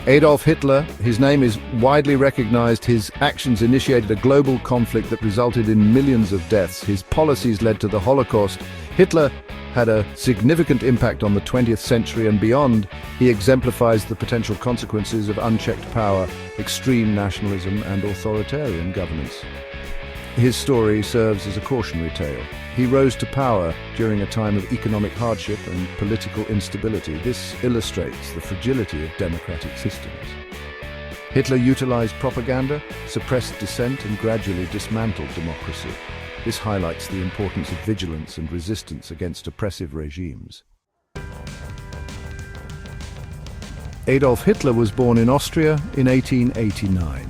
Adolf Hitler, his name is widely recognized. His actions initiated a global conflict that resulted in millions of deaths. His policies led to the Holocaust. Hitler had a significant impact on the 20th century and beyond. He exemplifies the potential consequences of unchecked power, extreme nationalism, and authoritarian governance. His story serves as a cautionary tale. He rose to power during a time of economic hardship and political instability. This illustrates the fragility of democratic systems. Hitler utilized propaganda, suppressed dissent, and gradually dismantled democracy. This highlights the importance of vigilance and resistance against oppressive regimes. Adolf Hitler was born in Austria in 1889.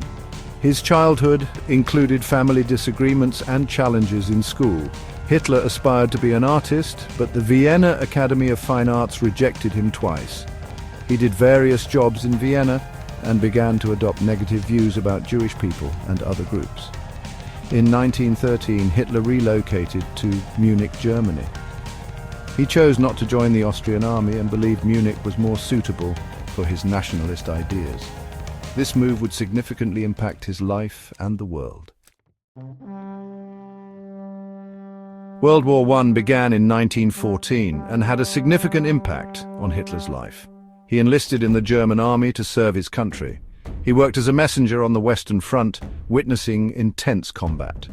His childhood included family disagreements and challenges in school. Hitler aspired to be an artist, but the Vienna Academy of Fine Arts rejected him twice. He did various jobs in Vienna and began to adopt negative views about Jewish people and other groups. In 1913, Hitler relocated to Munich, Germany. He chose not to join the Austrian army and believed Munich was more suitable for his nationalist ideas. This move would significantly impact his life and the world. World War I began in 1914 and had a significant impact on Hitler's life. He enlisted in the German army to serve his country. He worked as a messenger on the Western Front, witnessing intense combat.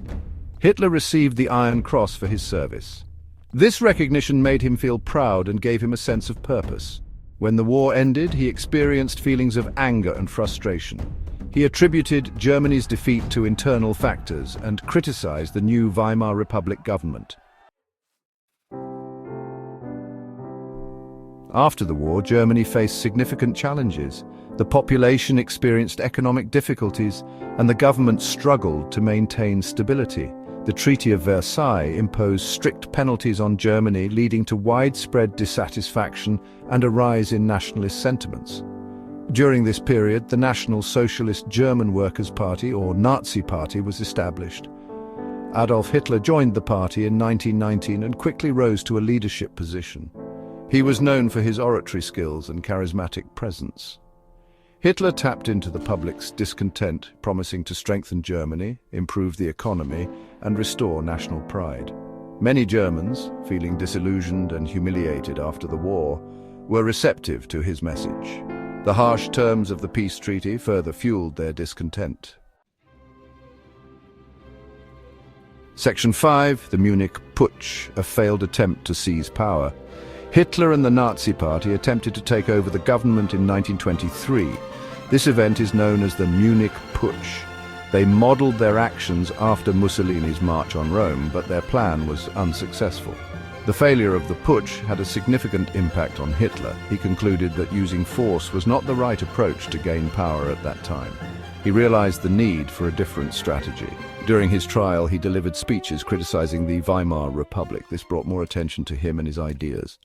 Hitler received the Iron Cross for his service. This recognition made him feel proud and gave him a sense of purpose. When the war ended, he experienced feelings of anger and frustration. He attributed Germany's defeat to internal factors and criticized the new Weimar Republic government. After the war, Germany faced significant challenges. The population experienced economic difficulties, and the government struggled to maintain stability. The Treaty of Versailles imposed strict penalties on Germany, leading to widespread dissatisfaction and a rise in nationalist sentiments. During this period, the National Socialist German Workers' Party, or Nazi Party, was established. Adolf Hitler joined the party in 1919 and quickly rose to a leadership position. He was known for his oratory skills and charismatic presence. Hitler tapped into the public's discontent, promising to strengthen Germany, improve the economy, and restore national pride. Many Germans, feeling disillusioned and humiliated after the war, were receptive to his message. The harsh terms of the peace treaty further fueled their discontent. Section 5, the Munich Putsch, a failed attempt to seize power. Hitler and the Nazi Party attempted to take over the government in 1923. This event is known as the Munich Putsch. They modeled their actions after Mussolini's march on Rome, but their plan was unsuccessful. The failure of the putsch had a significant impact on Hitler. He concluded that using force was not the right approach to gain power at that time. He realized the need for a different strategy. During his trial, he delivered speeches criticizing the Weimar Republic. This brought more attention to him and his ideas.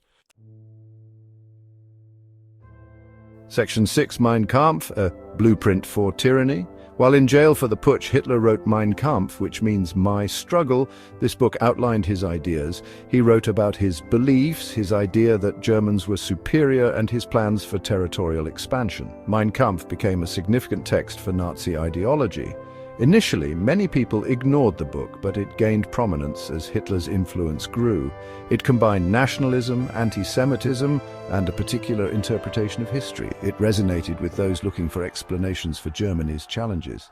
Section 6, Mein Kampf, a blueprint for tyranny. While in jail for the putsch, Hitler wrote Mein Kampf, which means my struggle. This book outlined his ideas. He wrote about his beliefs, his idea that Germans were superior, and his plans for territorial expansion. Mein Kampf became a significant text for Nazi ideology. Initially, many people ignored the book, but it gained prominence as Hitler's influence grew. It combined nationalism, anti-Semitism, and a particular interpretation of history. It resonated with those looking for explanations for Germany's challenges.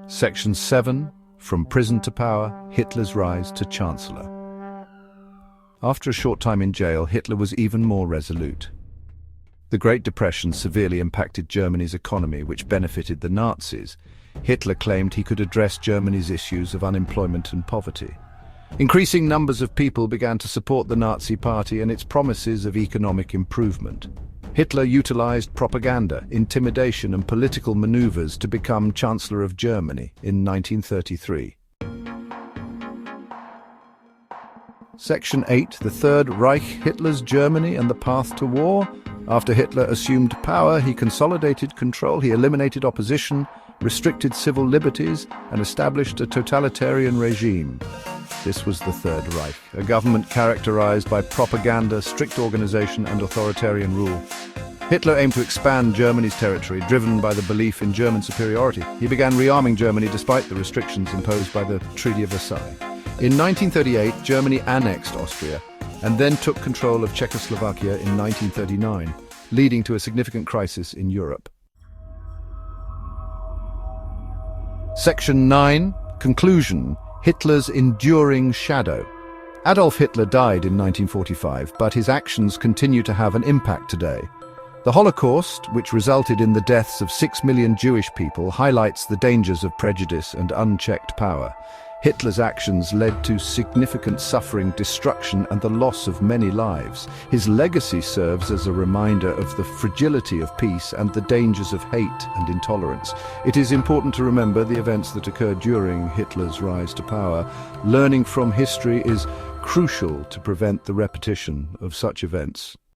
Section 7, From Prison to Power, Hitler's Rise to Chancellor. After a short time in jail, Hitler was even more resolute. The Great Depression severely impacted Germany's economy, which benefited the Nazis. Hitler claimed he could address Germany's issues of unemployment and poverty. Increasing numbers of people began to support the Nazi Party and its promises of economic improvement. Hitler utilized propaganda, intimidation, and political maneuvers to become Chancellor of Germany in 1933. Section 8, the Third Reich, Hitler's Germany and the Path to War. After Hitler assumed power, he consolidated control, he eliminated opposition, restricted civil liberties, and established a totalitarian regime. This was the Third Reich, a government characterized by propaganda, strict organization, and authoritarian rule. Hitler aimed to expand Germany's territory, driven by the belief in German superiority. He began rearming Germany despite the restrictions imposed by the Treaty of Versailles. In 1938, Germany annexed Austria and then took control of Czechoslovakia in 1939, leading to a significant crisis in Europe. Section 9. Conclusion. Hitler's enduring shadow. Adolf Hitler died in 1945, but his actions continue to have an impact today. The Holocaust, which resulted in the deaths of 6 million Jewish people, highlights the dangers of prejudice and unchecked power. Hitler's actions led to significant suffering, destruction, and the loss of many lives. His legacy serves as a reminder of the fragility of peace and the dangers of hate and intolerance. It is important to remember the events that occurred during Hitler's rise to power. Learning from history is crucial to prevent the repetition of such events.